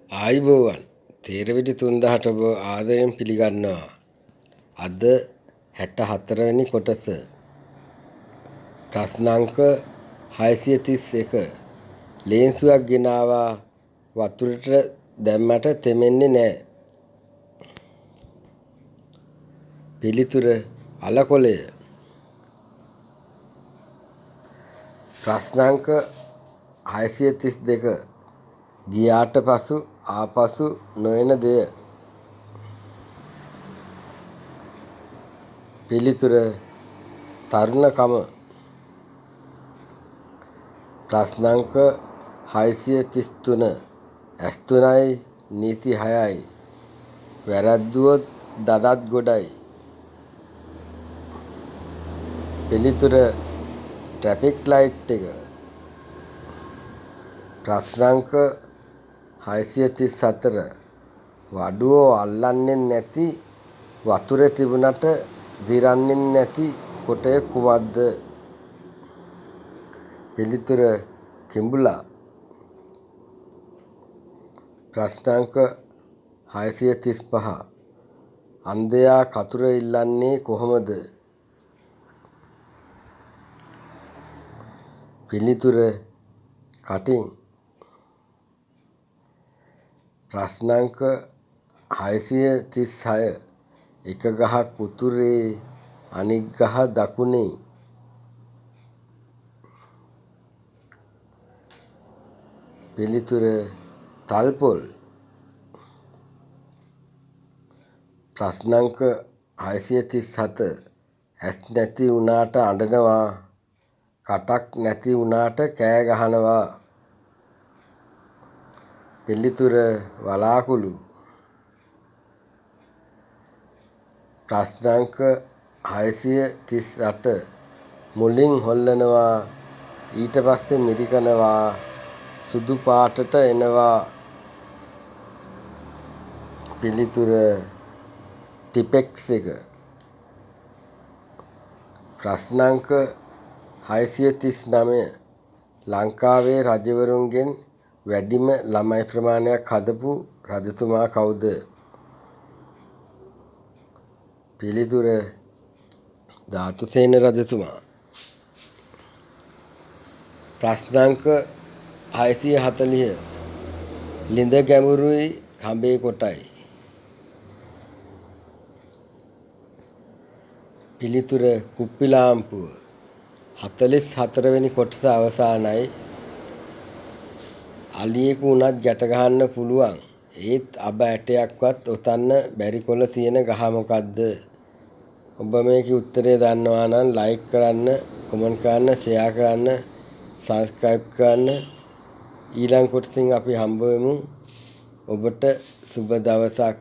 ආයුබෝවන් තේරවිඩි 3000ට ඔබ ආදරයෙන් පිළිගන්නවා. අද 64 වෙනි කොටස. ප්‍රශ්නාංක 631. ලේන්සුවක් ගෙනාවා වතුරට දැම්මට තෙමෙන්නේ නැහැ. පිළිතුර අලකොලය. ප්‍රශ්නාංක 632. ගියාට පසු ආපසු නොයන දෙය. පිළිතුර තරුණකම. ප්‍රශ්නාංක 633. ඇස් 3යි නීති 6යි. වැරද්දුවොත් දඩත් ගොඩයි. පිළිතුර ට්‍රැෆික් ලයිට් එක. ප්‍රශ්නාංක 634. වඩුවෝ අල්ලන්නේ නැති වතුරේ තිබුණට දිරන්නේ නැති කොටය කුමක්ද? පිළිතුර කිඹුලා. ප්‍රශ්නාංක 635. අන්ධයා කතුර ඉල්ලන්නේ කොහොමද? පිළිතුර කටින්. ප්‍රශ්නාංක 636. එක ගහක් උතුරේ අනික් ගහ දකුණේ. පිළිතුර තල්පොල්. ප්‍රශ්නාංක 637. ඇස් නැති වුණාට අඬනවා, කටක් නැති වුණාට කෑ ගහනවා. පිළිතුර වලාකුළු. ප්‍රශ්නාංක 638. මුලින් හොල්ලනවා ඊට පස්සේ මිරිකනවා සුදු පාටට එනවා. පිළිතුර ටිපෙක්ස් එක. ප්‍රශ්නාංක 639. ලංකාවේ රජවරුන්ගෙන් වැඩිම ළමයි ප්‍රමාණයක් හදපු රජතුමා කවුද? පිළිතුර ධාතුසේන රජතුමා. ප්‍රශ්නාංක 640. ලිඳ ගැඹුරුයි කඹේ කොටයි. පිළිතුර කුප්පිලාම්පුව. 44 වෙනි කොටස අවසానයි. අලියෙකු වුණත් ගැට ගහන්න පුළුවන්. ඒත් අබ ඇටයක්වත් ඔතන්න බැරි කොළ තියෙන ගහ මොකද්ද? ඔබ මේකේ උත්තරය දන්නවා නම් ලයික් කරන්න, කමෙන්ට් කරන්න, ෂෙයා කරන්න, සබ්ස්ක්‍රයිබ් කරන්න. ඊළඟ කොටසින් අපි හම්බ වෙමු. ඔබට සුබ දවසක්.